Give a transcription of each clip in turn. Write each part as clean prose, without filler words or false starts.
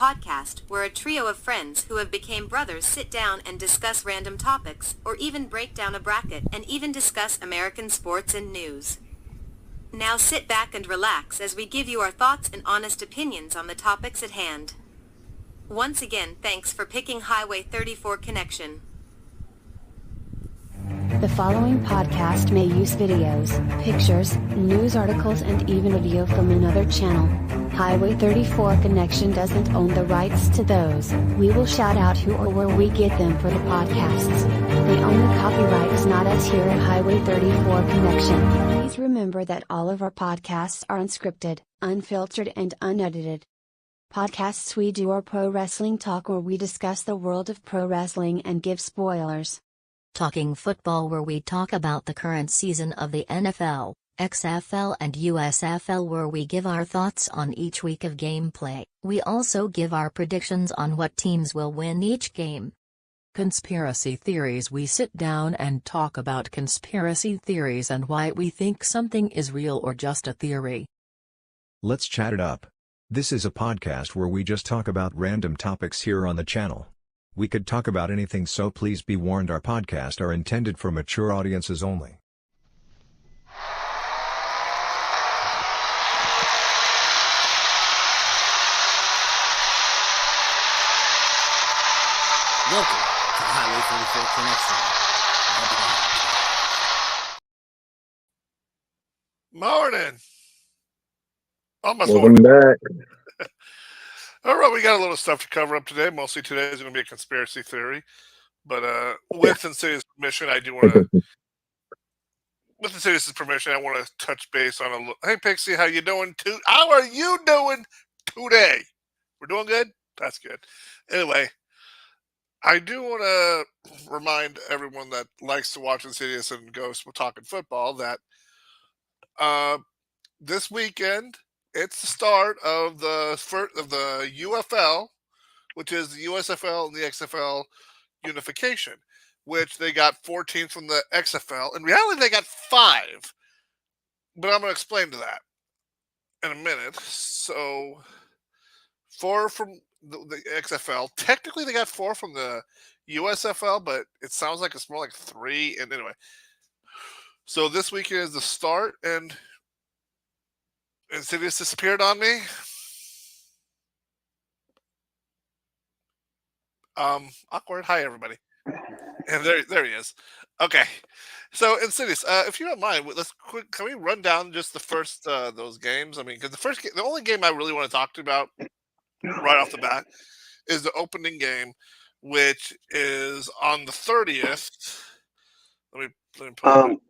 Podcast, where a trio of friends who have become brothers sit down and discuss random topics, or even break down a bracket and even discuss American sports and news. Now sit back and relax as we give you our thoughts and honest opinions on the topics at hand. Once again, thanks for picking Highway 34 Connection. The following podcast may use videos, pictures, news articles, and even audio from another channel. Highway 34 Connection doesn't own the rights to those. We will shout out who or where we get them for the podcasts. The only copyright is not us here at Highway 34 Connection. Please remember that all of our podcasts are unscripted, unfiltered, and unedited. Podcasts we do are pro wrestling talk, where we discuss the world of pro wrestling and give spoilers. Talking Football, where we talk about the current season of the NFL, XFL and USFL, where we give our thoughts on each week of gameplay. We also give our predictions on what teams will win each game. Conspiracy Theories, we sit down and talk about conspiracy theories and why we think something is real or just a theory. Let's chat it up. This is a podcast where we just talk about random topics here on the channel. We could talk about anything, so please be warned, our podcasts are intended for mature audiences only. Welcome to Highway 34 Connection. Morning. Almost Welcome morning. back. All right, we got a little stuff to cover up today. Mostly today is going to be a conspiracy theory. But with Insidious' permission, I do want to... with Insidious' permission, I want to touch base on a little... Hey, Pixie, how you doing? How are you doing today? We're doing good? That's good. Anyway, I do want to remind everyone that likes to watch Insidious and Ghost with Talking Football that this weekend, it's the start of the UFL, which is the USFL and the XFL unification, which they got 4 teams from the XFL. In reality, they got 5, but I'm going to explain to that in a minute. So 4 from the XFL. Technically, they got 4 from the USFL, but it sounds like it's more like 3. And anyway, so this weekend is the start, and Insidious disappeared on me. Awkward. Hi, everybody. And there he is. Okay. So Insidious, if you don't mind, can we run down just the first those games? I mean, because the only game I really want to talk to you about right off the bat is the opening game, which is on the 30th. Let me pull it.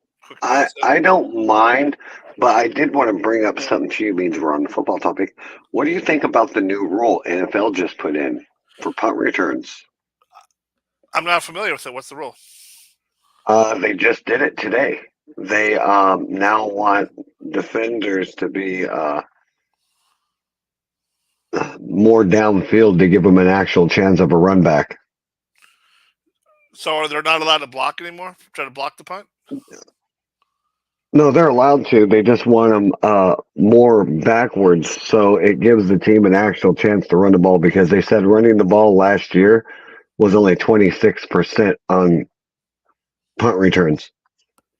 I don't mind, but I did want to bring up something to you, means we're on the football topic. What do you think about the new rule NFL just put in for punt returns? I'm not familiar with it. What's the rule? They just did it today. They now want defenders to be more downfield to give them an actual chance of a run back. So are they not allowed to block anymore? Try to block the punt? No, they're allowed to. They just want them more backwards, so it gives the team an actual chance to run the ball, because they said running the ball last year was only 26% on punt returns.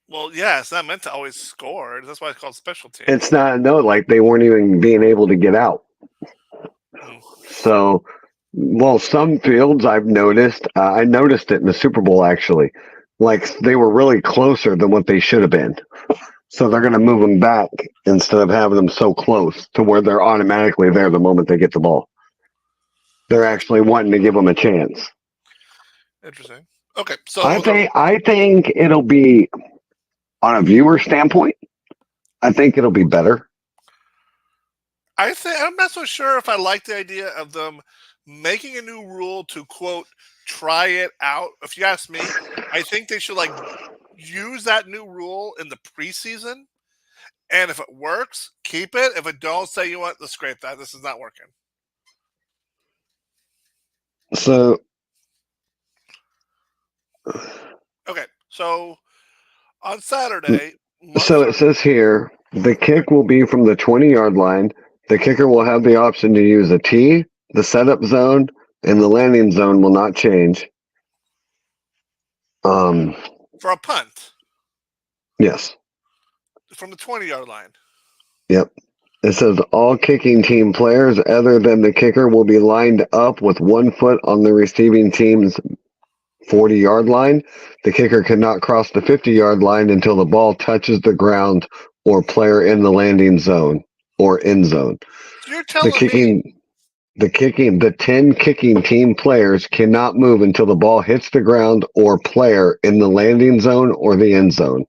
Well, yeah, it's not meant to always score. That's why it's called special teams. It's not, no, like they weren't even being able to get out. So, well, some fields I've noticed, I noticed it in the Super Bowl actually, like they were really closer than what they should have been. So they're going to move them back instead of having them so close to where they're automatically there the moment they get the ball. They're actually wanting to give them a chance. Interesting. Okay, so I think it'll be, on a viewer standpoint, I think it'll be better. I'm not so sure if I like the idea of them making a new rule to, quote, try it out. If you ask me, I think they should use that new rule in the preseason, and if it works, keep it. If it don't, say, you know what, let's scrape that. This is not working. So, okay, so on Saturday. So it says here, the kick will be from the 20-yard line. The kicker will have the option to use a tee, The setup zone and the landing zone will not change. For a punt Yes. from the 20-yard line. Yep. It says all kicking team players other than the kicker will be lined up with 1 foot on the receiving team's 40-yard line. The kicker cannot cross the 50-yard line until the ball touches the ground or player in the landing zone or end zone. So you're telling me The 10 kicking team players cannot move until the ball hits the ground or player in the landing zone or the end zone.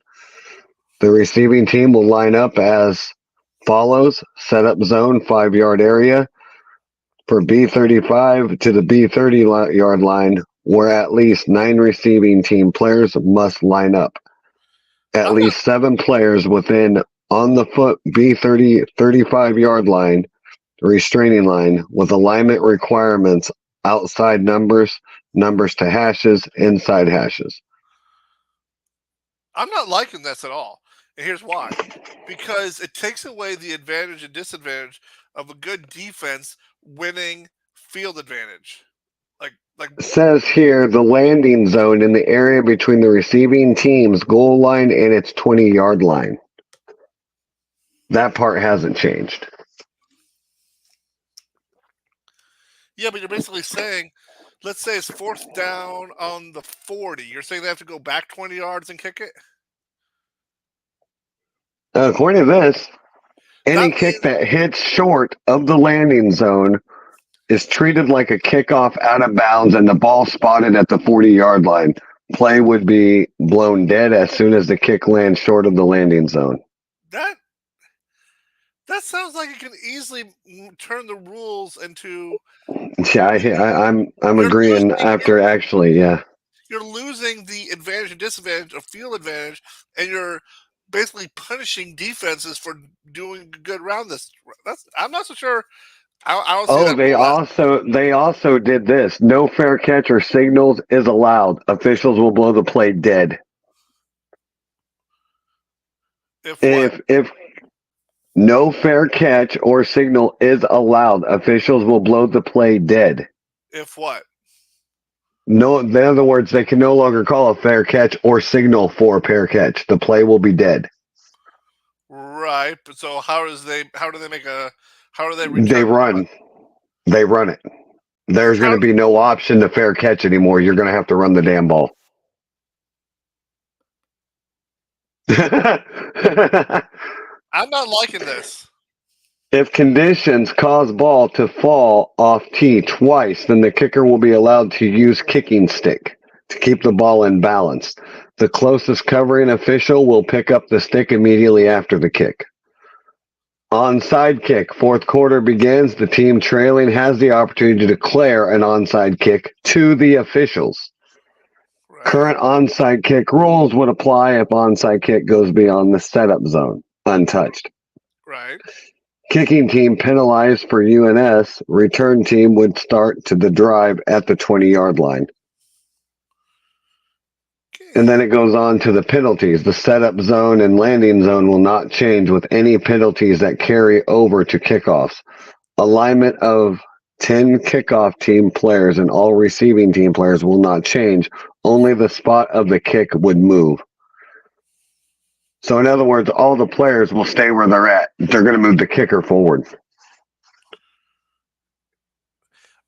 The receiving team will line up as follows: setup zone, 5-yard area. For B35 to the B30-yard line, where at least 9 receiving team players must line up. At least 7 players within on the foot B30 35-yard line, restraining line, with alignment requirements outside numbers to hashes, inside hashes. I'm not liking this at all. And here's why. Because it takes away the advantage and disadvantage of a good defense winning field advantage. Like Says here, the landing zone in the area between the receiving team's goal line and its 20-yard line. That part hasn't changed. Yeah, but you're basically saying, let's say it's 4th down on the 40. You're saying they have to go back 20 yards and kick it? According to this, any kick that hits short of the landing zone is treated like a kickoff out of bounds and the ball spotted at the 40-yard line. Play would be blown dead as soon as the kick lands short of the landing zone. That sounds like it can easily turn the rules into. Yeah, I'm agreeing after actually, yeah. You're losing the advantage and disadvantage of field advantage, and you're basically punishing defenses for doing good around this. I'm not so sure. I don't see they also did this. No fair catch or signals is allowed. Officials will blow the play dead. If no fair catch or signal is allowed, officials will blow the play dead. If what? No, in other words, they can no longer call a fair catch or signal for a fair catch. The play will be dead. Right, but so how do they run it. There's going to be no option to fair catch anymore. You're going to have to run the damn ball. I'm not liking this. If conditions cause ball to fall off tee twice, then the kicker will be allowed to use kicking stick to keep the ball in balance. The closest covering official will pick up the stick immediately after the kick. Onside kick. 4th quarter begins. The team trailing has the opportunity to declare an onside kick to the officials. Right. Current onside kick rules would apply if onside kick goes beyond the setup zone, untouched. Right. Kicking team penalized for UNS. Return team would start to the drive at the 20-yard line. And then it goes on to the penalties. The setup zone and landing zone will not change with any penalties that carry over to kickoffs. Alignment of 10 kickoff team players and all receiving team players will not change. Only the spot of the kick would move. So in other words, all the players will stay where they're at. They're going to move the kicker forward.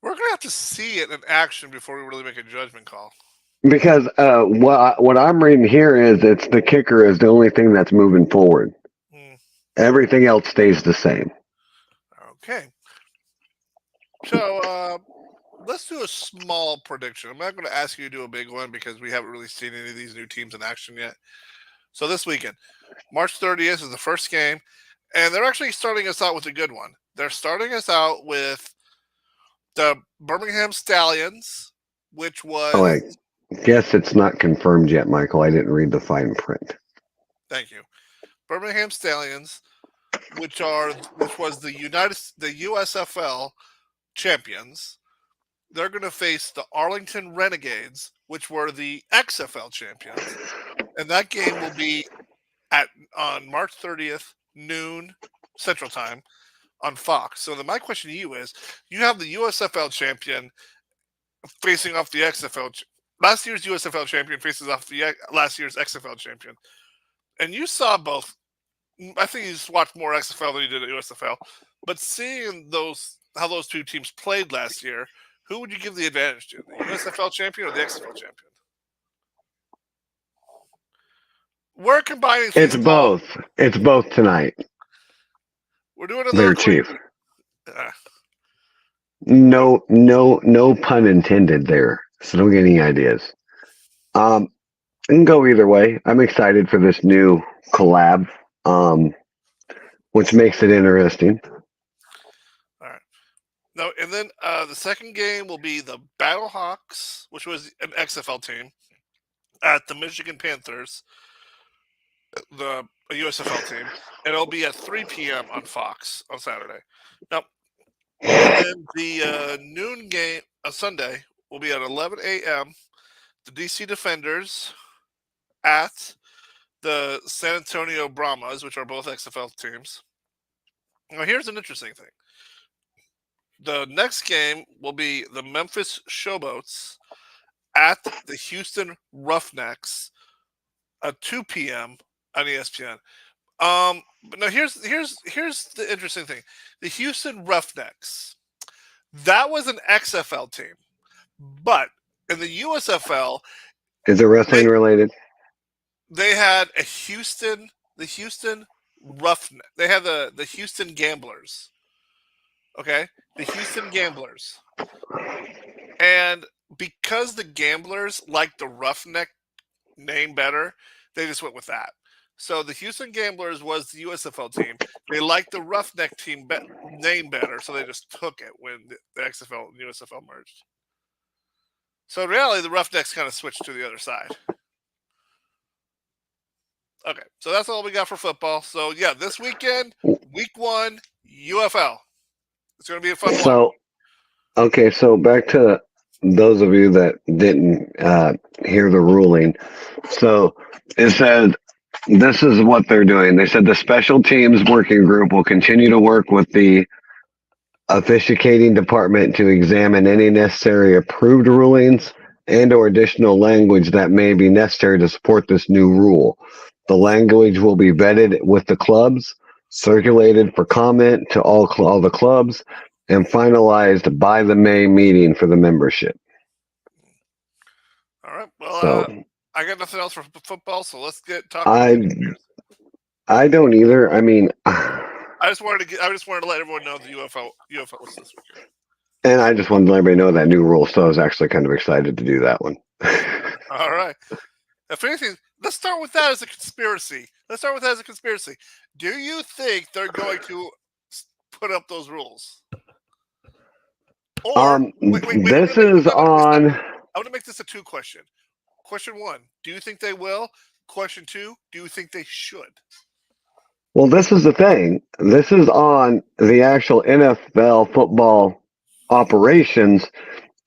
We're going to have to see it in action before we really make a judgment call. Because what I'm reading here is it's the kicker is the only thing that's moving forward. Everything else stays the same. Okay. So let's do a small prediction. I'm not going to ask you to do a big one because we haven't really seen any of these new teams in action yet. So this weekend, March 30th is the first game, and they're actually starting us out with a good one. They're starting us out with the Birmingham Stallions, which was... Oh, I guess it's not confirmed yet, Michael. I didn't read the fine print. Thank you. Birmingham Stallions, which was the USFL champions. They're going to face the Arlington Renegades, which were the XFL champions. And that game will be on March 30th, noon Central Time, on Fox. So then my question to you is, you have the USFL champion facing off the XFL. Last year's USFL champion faces off the last year's XFL champion. And you saw both. I think you just watched more XFL than you did at USFL. But seeing how those two teams played last year, who would you give the advantage to? The USFL champion or the XFL champion? We're combining. It's both. It's both tonight. We're doing a Their chief. No pun intended there. So don't get any ideas. It can go either way. I'm excited for this new collab, which makes it interesting. All right. No, and then the second game will be the Battlehawks, which was an XFL team, at the Michigan Panthers, a USFL team, and it'll be at 3 p.m. on Fox on Saturday. Now, and then the noon game on Sunday will be at 11 a.m. The DC Defenders at the San Antonio Brahmas, which are both XFL teams. Now, here's an interesting thing. The next game will be the Memphis Showboats at the Houston Roughnecks at 2 p.m. on ESPN. But now here's the interesting thing. The Houston Roughnecks, that was an XFL team, but in the USFL, is it wrestling related? They had the Houston Roughneck. They had the Houston Gamblers. Okay, the Houston Gamblers, and because the Gamblers liked the Roughneck name better, they just went with that. So the Houston Gamblers was the USFL team. They liked the Roughneck team name better, so they just took it when the XFL and USFL merged. So in reality, the Roughnecks kind of switched to the other side. Okay, so that's all we got for football. So yeah, this weekend, week 1, UFL. It's going to be a fun one. Okay, so back to those of you that didn't hear the ruling. So it said, this is what they're doing. They said the special teams working group will continue to work with the officiating department to examine any necessary approved rulings and or additional language that may be necessary to support this new rule. The language will be vetted with the clubs, circulated for comment to all the clubs, and finalized by the May meeting for the membership. All right. Well, I got nothing else for football, so let's get talking. I don't either. I mean, I just wanted to let everyone know the UFO was this weekend. And I just wanted to let everybody know that new rule. So I was actually kind of excited to do that one. All right. If anything, let's start with that as a conspiracy. Do you think they're going to put up those rules? Or this is on. I want to make this a 2 question. Question 1, do you think they will? Question 2, do you think they should? Well, this is the thing. This is on the actual NFL football operations,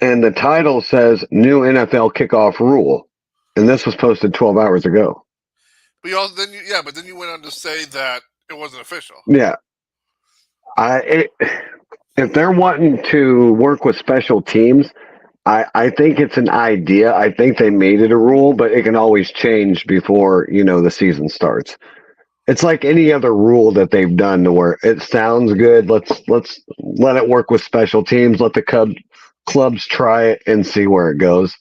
and the title says new NFL kickoff rule. And this was posted 12 hours ago. But then you went on to say that it wasn't official. Yeah. If they're wanting to work with special teams, I think it's an idea. I think they made it a rule, but it can always change before, the season starts. It's like any other rule that they've done to where it sounds good. Let's let it work with special teams. Let the clubs try it and see where it goes.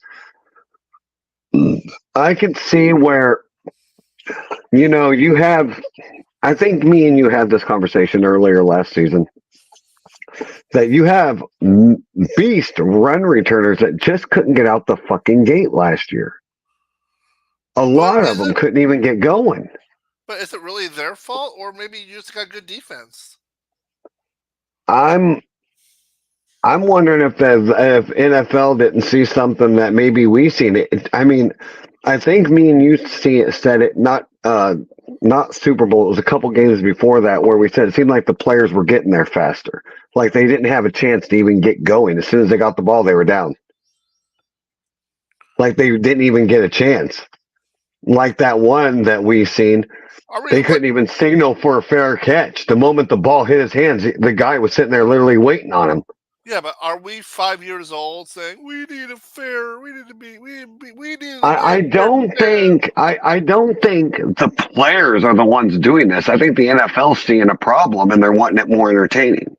I can see where, you have, I think me and you had this conversation earlier last season, that you have beast run returners that just couldn't get out the fucking gate last year. A lot of them couldn't even get going. But is it really their fault, or maybe you just got good defense? I'm wondering if NFL didn't see something that maybe we seen it. I mean, I think me and you said it not Super Bowl. It was a couple games before that where we said it seemed like the players were getting there faster. Like they didn't have a chance to even get going. As soon as they got the ball, they were down. Like they didn't even get a chance. like that one that we seen. They couldn't even signal for a fair catch. The moment the ball hit his hands, the guy was sitting there literally waiting on him. Yeah, but are we 5 years old saying we need a fair? We need to be. We need. To I don't think the players are the ones doing this. I think the NFL's seeing a problem and they're wanting it more entertaining.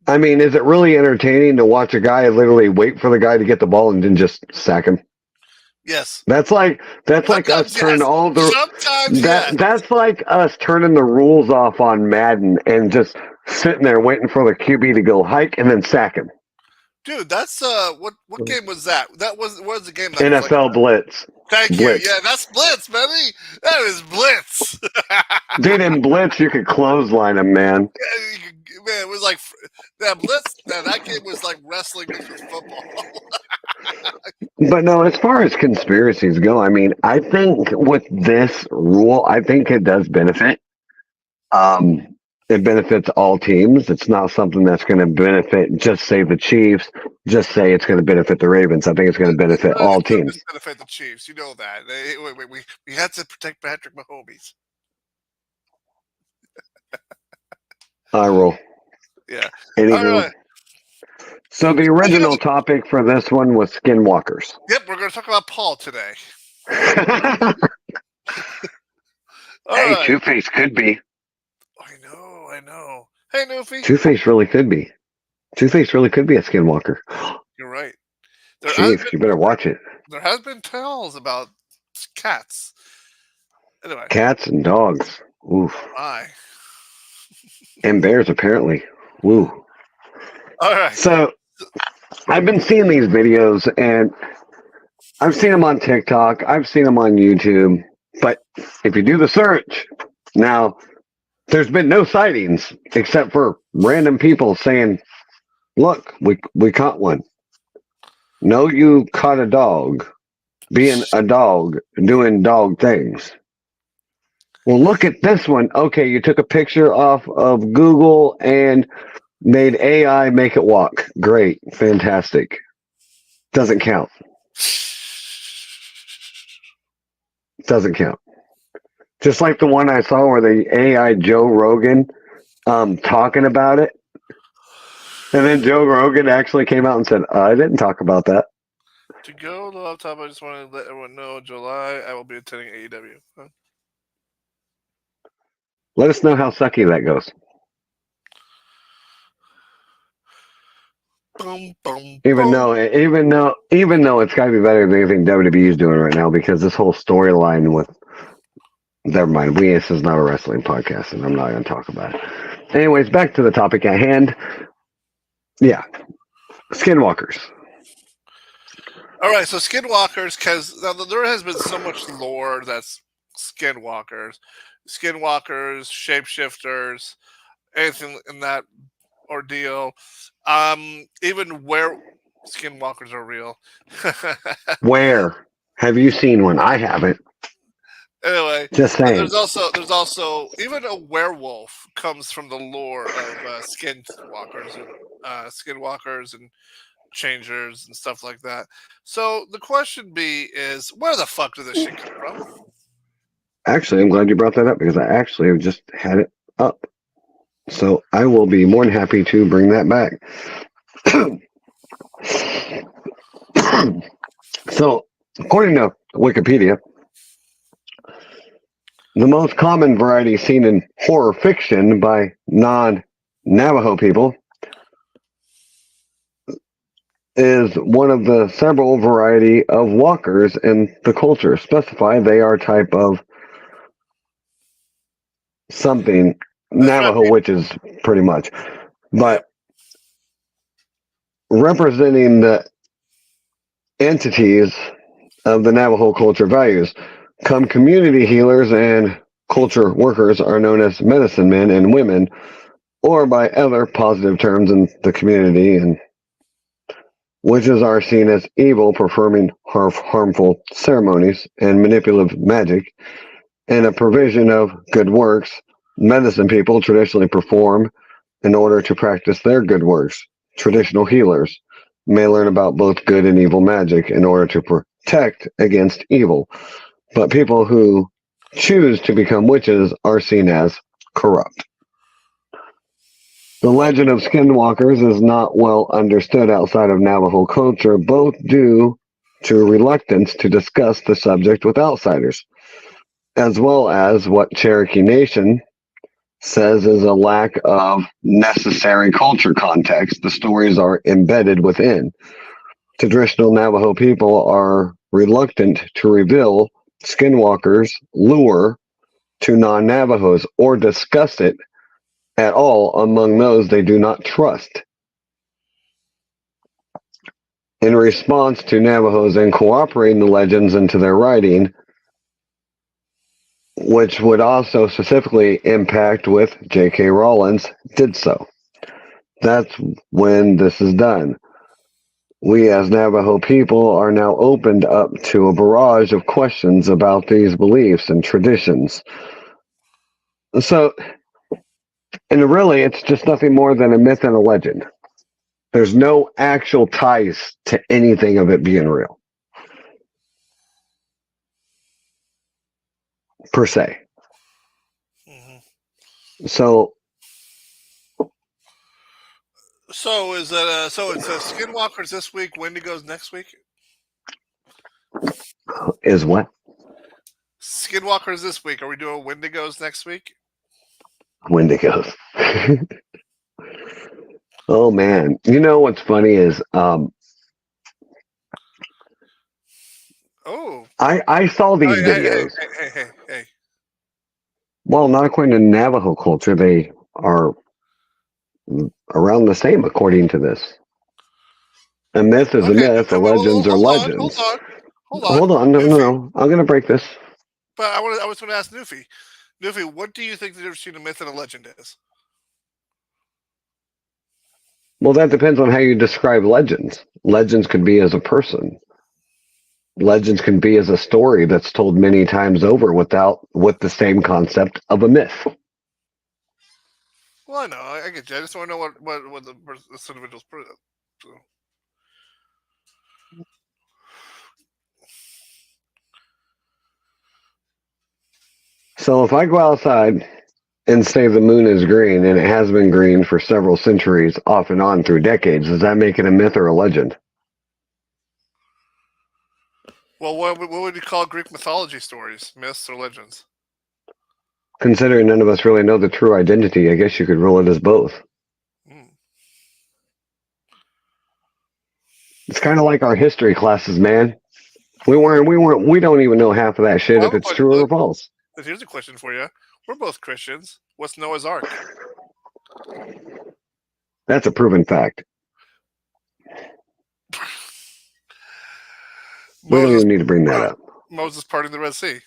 I mean, is it really entertaining to watch a guy literally wait for the guy to get the ball and then just sack him? Yes. That's like us turning all the that's like us turning the rules off on Madden and just sitting there waiting for the QB to go hike and then sack him. Dude, that's what game was that? That was the game that NFL Blitz. Thank Blitz. you. Yeah, that's Blitz, baby. That is Blitz. Dude, in Blitz you could clothesline him, man. Yeah, man, it was like that Blitz. That game was like wrestling mixed with football. But no, as far as conspiracies go, I mean, I think with this rule, I think it does benefit. It benefits all teams. It's not something that's going to benefit just say the Chiefs, just say it's going to benefit the Ravens. I think it's going to benefit all teams. Benefit the Chiefs, you know that. We had to protect Patrick Mahomes. I roll. Yeah. Anywho. Right. So the original topic for this one was skinwalkers. Yep, we're going to talk about Paul today. Hey, right. Two-Face could be. I know. Hey, Newfie. Two-Face really could be. Two-Face really could be a skinwalker. You're right. Chief, you better watch it. There has been tales about cats. Anyway. Cats and dogs. Oof. Aye. And bears, apparently. Woo. All right. So, I've been seeing these videos, and I've seen them on TikTok. I've seen them on YouTube. But if you do the search, now, there's been no sightings except for random people saying, look, we caught one. No, you caught a dog being a dog, doing dog things. Well, look at this one. Okay, you took a picture off of Google and made AI make it walk. Great. Fantastic. Doesn't count. Doesn't count. Just like the one I saw where the AI Joe Rogan talking about it. And then Joe Rogan actually came out and said, I didn't talk about that. To go to the laptop, I just want to let everyone know July I will be attending AEW. Huh? Let us know how sucky that goes. Boom, boom, even though it's got to be better than anything WWE is doing right now, because this whole storyline with never mind, this is not a wrestling podcast and I'm not going to talk about it. Anyways, back to the topic at hand. Yeah, skinwalkers. All right, so skinwalkers, because there has been so much lore that's skinwalkers, shapeshifters, anything in that ordeal. Even where skinwalkers are real. Where have you seen one? I haven't. Anyway, just saying. There's also even a werewolf comes from the lore of skinwalkers and changers and stuff like that. So the question is, where the fuck did this shit come from? Actually, I'm glad you brought that up, because I actually have just had it up. So I will be more than happy to bring that back. So, according to Wikipedia, the most common variety seen in horror fiction by non-Navajo people is one of the several variety of walkers in the culture. Specify they are type of something Navajo witches, pretty much. But representing the entities of the Navajo culture values come community healers and culture workers are known as medicine men and women, or by other positive terms in the community, and witches are seen as evil, performing harmful ceremonies and manipulative magic, and a provision of good works. Medicine people traditionally perform in order to practice their good works. Traditional healers may learn about both good and evil magic in order to protect against evil, but people who choose to become witches are seen as corrupt. The legend of skinwalkers is not well understood outside of Navajo culture, both due to reluctance to discuss the subject with outsiders, as well as what Cherokee Nation says is a lack of necessary culture context the stories are embedded within. Traditional Navajo people are reluctant to reveal skinwalkers' lure to non-Navajos or discuss it at all among those they do not trust. In response to Navajos incorporating the legends into their writing, which would also specifically impact with J.K. Rowling, did so. That's when this is done. We as Navajo people are now opened up to a barrage of questions about these beliefs and traditions. So, and really, it's just nothing more than a myth and a legend. There's no actual ties to anything of it being real, per se. Mm-hmm. So is that so it's Skinwalkers this week, Wendigos next week? Is what? Skinwalkers this week. Are we doing Wendigos next week? Wendigos. Oh man. You know what's funny is I saw these videos. Hey. Well, not according to Navajo culture, they are around the same according to this. A myth is a myth, a legends are legends. Hold on. No. I'm gonna break this. But I was going to ask Newfie. Newfie, what do you think the difference between a myth and a legend is? Well, that depends on how you describe legends. Legends could be as a person. Legends can be as a story that's told many times over with the same concept of a myth. Well, I know. I get you. I just want to know what the individual's put it. So if I go outside and say the moon is green, and it has been green for several centuries, off and on through decades, does that make it a myth or a legend? Well, what would you call Greek mythology stories? Myths or legends? Considering none of us really know the true identity, I guess you could rule it as both. It's kind of like our history classes, man. We don't even know half of that shit if it's true or false. Here's a question for you. We're both Christians. What's Noah's Ark? That's a proven fact. We don't even need to bring that up. Moses parting the Red Sea.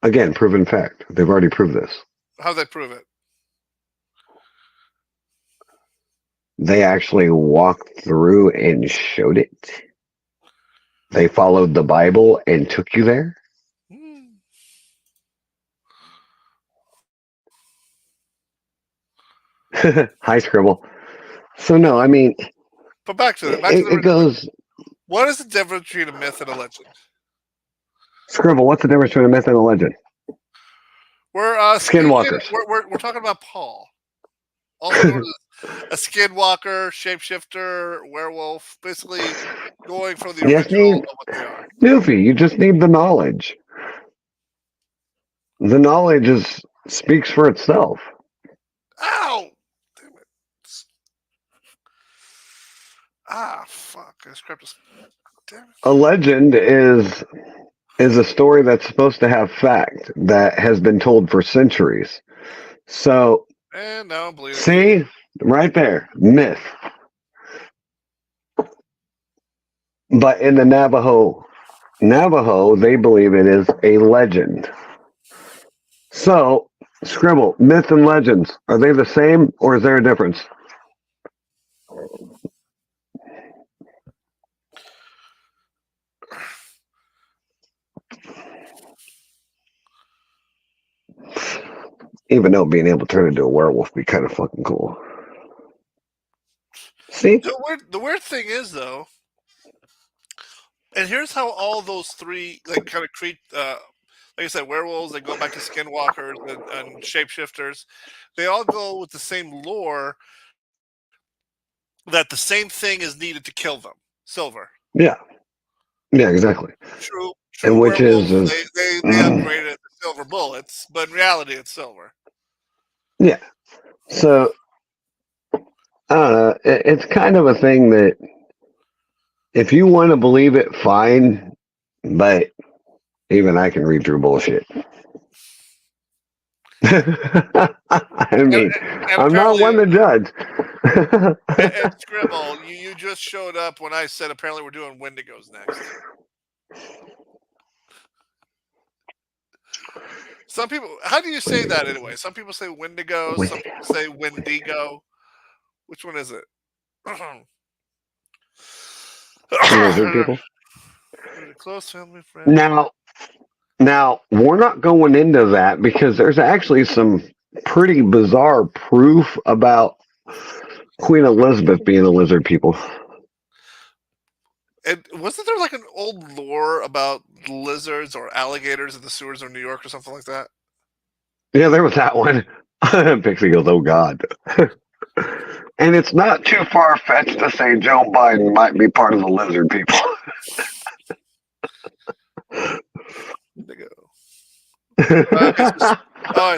Again, proven fact. They've already proved this. How'd they prove it? They actually walked through and showed it. They followed the Bible and took you there. Hi, Scribble. So no, I mean, but back to it goes. What is the difference between a myth and a legend? Scribble, what's the difference between a myth and a legend? We're skinwalkers. We're talking about Paul. Also known as a skinwalker, shapeshifter, werewolf, basically going from the original of what they are. Newfie, you just need the knowledge. The knowledge speaks for itself. Ow! Damn it. Fuck. I scrapped this. Damn it. A legend is a story that's supposed to have fact that has been told for centuries. So, and now I'm bleeding. See? Right there. Myth. But in the Navajo, they believe it is a legend. So, Scribble, myth and legends, are they the same or is there a difference? Even though being able to turn into a werewolf would be kind of fucking cool. See? The weird thing is, though, And here's how all those three like kind of create. Like I said, werewolves. They go back to skinwalkers and shapeshifters. They all go with the same lore that the same thing is needed to kill them. Silver. Yeah. Yeah, exactly. True And which werewolves, is they upgraded it to silver bullets, but in reality it's silver. yeah. So I don't know. It's kind of a thing that if you want to believe it, fine. But even I can read through bullshit. I mean, And I'm not one to judge. and Scribble, you just showed up when I said apparently we're doing Wendigos next. Some people, how do you say that anyway? Some people say Wendigo, some people say Wendigo. Which one is it? Lizard people. Close family friend. Now we're not going into that because there's actually some pretty bizarre proof about Queen Elizabeth being a lizard people. And wasn't there like an old lore about lizards or alligators in the sewers of New York or something like that? Yeah, there was that one. Pixie goes, "Oh God." And it's not too far fetched to say Joe Biden might be part of the lizard people. Wendigo. So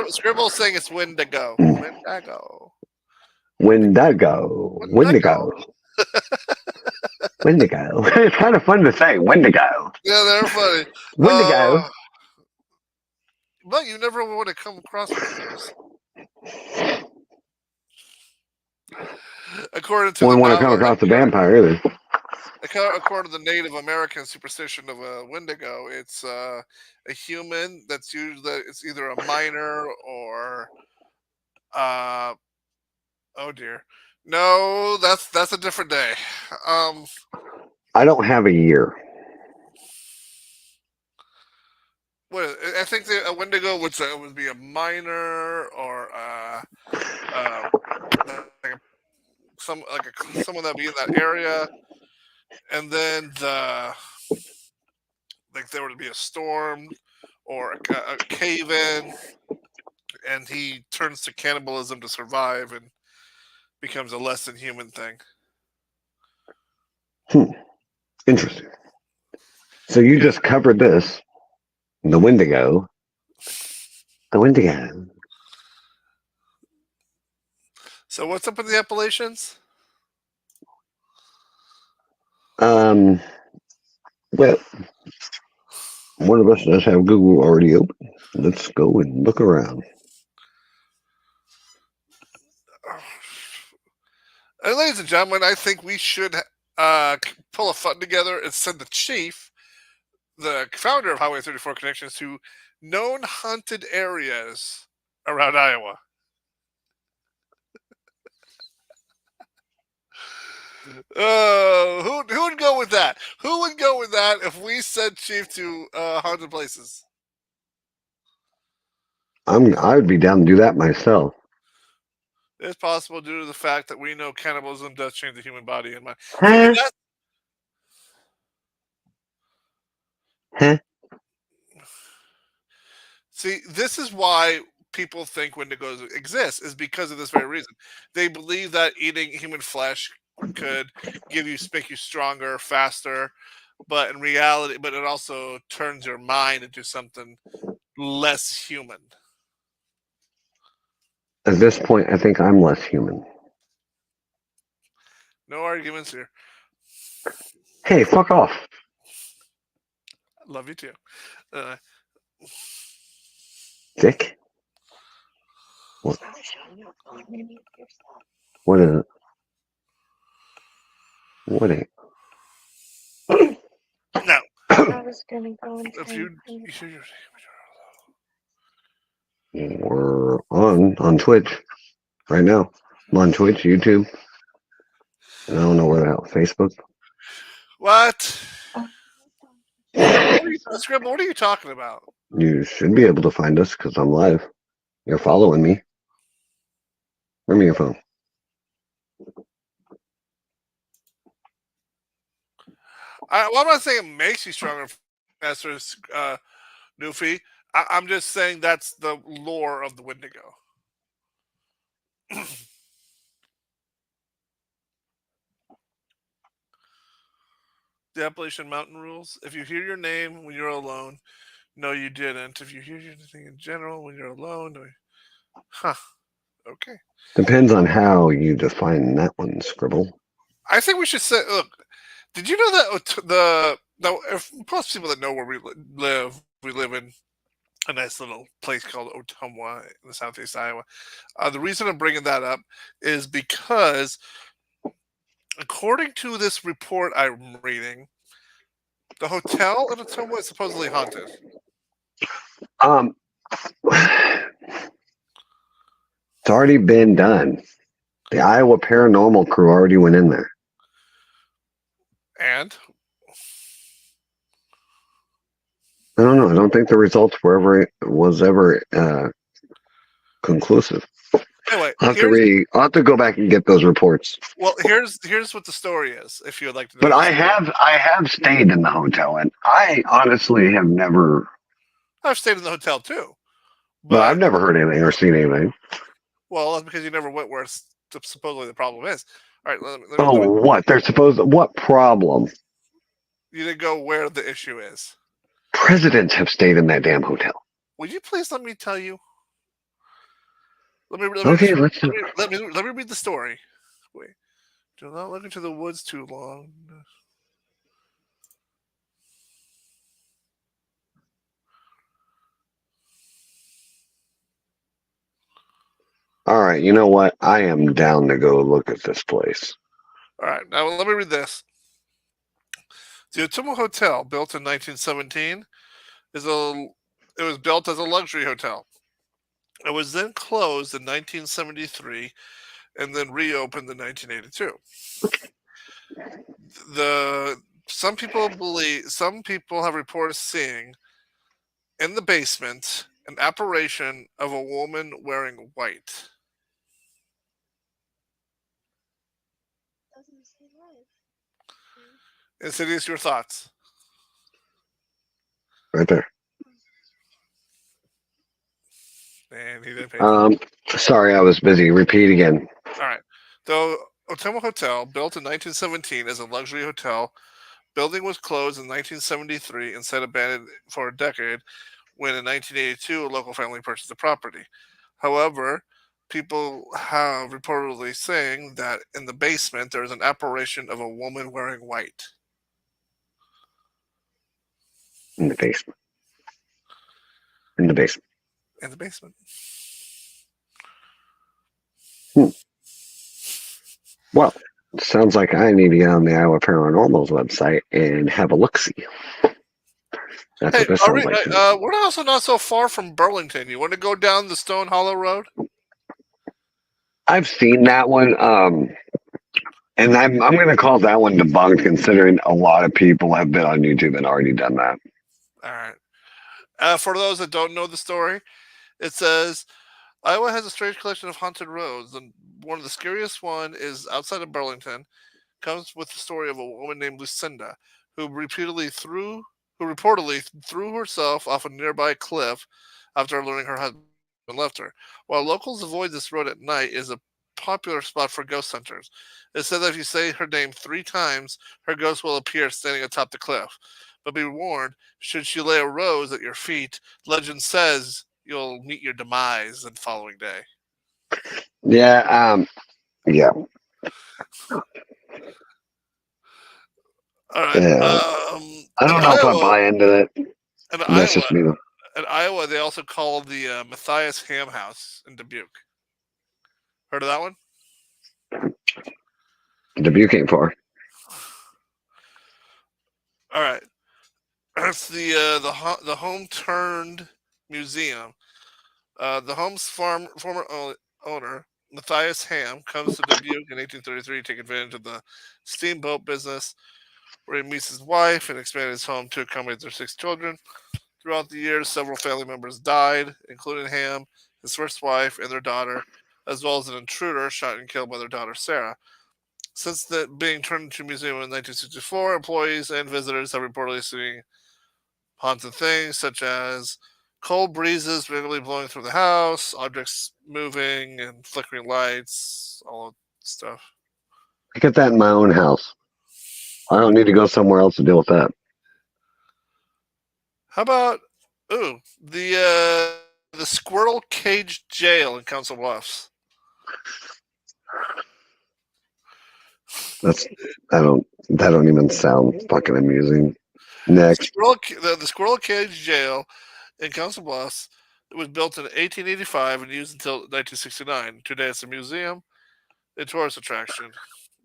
Scribble's saying it's Wendigo. Wendigo. Wendigo. It's kind of fun to say. Wendigo. Yeah, they're funny. Wendigo. But you never want to come across with those. According to Wouldn't want to come across a vampire either. According to the Native American superstition of a Wendigo, it's a human that's usually it's either a miner or oh dear, no, that's a different day. I don't have a year. What I think a Wendigo would be a miner or someone that be in that area. And then there would be a storm or a cave in, and he turns to cannibalism to survive and becomes a less than human thing. Interesting. So you just covered this. The Wendigo. So what's up with the Appalachians? Well, one of us does have Google already open. Let's go and look around. And ladies and gentlemen, I think we should pull a fund together and send the chief, the founder of Highway 34 Connections, to known haunted areas around Iowa. Who would go with that? Who would go with that if we sent Chief to haunted places? I would be down to do that myself. It's possible due to the fact that we know cannibalism does change the human body and mind. See, this is why people think Wendigos exist, is because of this very reason. They believe that eating human flesh could make you stronger, faster, but in reality, but it also turns your mind into something less human. At this point, I think I'm less human. No arguments here. Hey, fuck off. Love you too. Dick? What is it? What is it? No. I was gonna go and We're on Twitch right now. I'm on Twitch, YouTube. And I don't know where the hell. Facebook. What? Scribble, what are you talking about? You should be able to find us because I'm live. You're following me. Bring me your phone. Well, I'm not saying it makes you stronger, Master Newfie. I'm just saying that's the lore of the Wendigo. The Appalachian Mountain rules. If you hear your name when you're alone, no, you didn't. If you hear anything in general when you're alone, no, huh? Okay. Depends on how you define that one, Scribble. I think we should say. Look, did you know that if most people that know where we live in a nice little place called Ottumwa in the southeast Iowa. The reason I'm bringing that up is because, according to this report I'm reading, the hotel in Ottumwa is supposedly haunted. It's already been done. The Iowa Paranormal crew already went in there. And? I don't know. I don't think the results was ever conclusive. Anyway, I'll have to go back and get those reports. Well, here's what the story is, if you would like to know. But I have stayed in the hotel, and I honestly have never. I've stayed in the hotel too, but I've never heard anything or seen anything. Well, that's because you never went where supposedly the problem is. All right. Let me what? What problem? You didn't go where the issue is. Presidents have stayed in that damn hotel. Would you please let me tell you? Let me read the story. Wait. Do not look into the woods too long. All right, you know what? I am down to go look at this place. All right, now let me read this. The Ottumwa Hotel, built in 1917, it was built as a luxury hotel. It was then closed in 1973 and then reopened in 1982. Some people have reported seeing in the basement an apparition of a woman wearing white. Insidious, your thoughts? Right there. And he didn't pay sorry, I was busy. Repeat again. All right. The Ottumwa Hotel, built in 1917 as a luxury hotel, building was closed in 1973 and sat abandoned for a decade when in 1982 a local family purchased the property. However, people have reportedly saying that in the basement there is an apparition of a woman wearing white. In the basement. In the basement. In the basement. Well, sounds like I need to get on the Iowa Paranormal's website and have a look-see. That's what this sounds like. We're also not so far from Burlington. You want to go down the Stone Hollow Road? I've seen that one, and I'm going to call that one debunked, considering a lot of people have been on YouTube and already done that. All right. For those that don't know the story, it says Iowa has a strange collection of haunted roads, and one of the scariest one is outside of Burlington. Comes with the story of a woman named Lucinda, who reportedly threw herself off a nearby cliff after learning her husband left her. While locals avoid this road at night, it is a popular spot for ghost hunters. It says that if you say her name 3 times, her ghost will appear standing atop the cliff. But be warned, should she lay a rose at your feet, legend says you'll meet your demise the following day. Yeah, yeah. All right. I don't know if I buy into that. That's just me, though. In Iowa, they also call the Matthias Ham House in Dubuque. Heard of that one? Dubuque ain't far. All right. It's the Home Turned Museum. The home's former owner, Matthias Ham, comes to Dubuque in 1833 to take advantage of the steamboat business, where he meets his wife and expanded his home to accommodate their 6 children. Throughout the years, several family members died, including Ham, his first wife, and their daughter, as well as an intruder shot and killed by their daughter, Sarah. Since being turned into a museum in 1964, employees and visitors have reportedly seen haunted things such as cold breezes randomly blowing through the house, objects moving and flickering lights, all that stuff. I get that in my own house. I don't need to go somewhere else to deal with that. How about the Squirrel Cage Jail in Council Bluffs? That don't even sound fucking amusing. Next. The Squirrel Cage Jail in Council Bluffs was built in 1885 and used until 1969. Today it's a museum, a tourist attraction.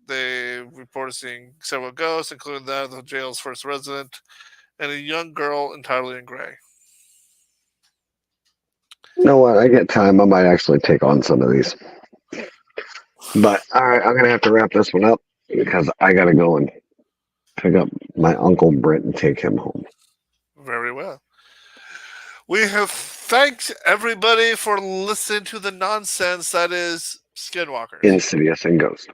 They reported seeing several ghosts, including that of the jail's first resident and a young girl entirely in gray. You know what? I get time. I might actually take on some of these. But all right, I'm gonna have to wrap this one up because I gotta go and pick up my Uncle Brent and take him home. Very well. We have thanked everybody for listening to the nonsense that is Skinwalkers. Insidious and Ghost.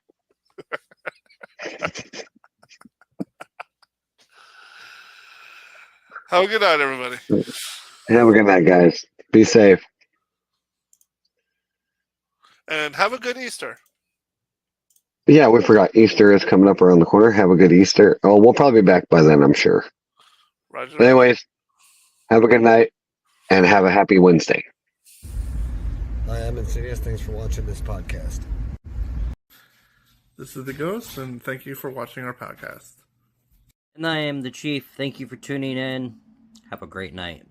Have a good night, everybody. Have a good night, guys. Be safe. And have a good Easter. Yeah, we forgot Easter is coming up around the corner. Have a good Easter. Oh, we'll probably be back by then, I'm sure. Roger. But anyways, have a good night and have a happy Wednesday. I am Insidious. Thanks for watching this podcast. This is the Ghost, and thank you for watching our podcast. And I am the Chief. Thank you for tuning in. Have a great night.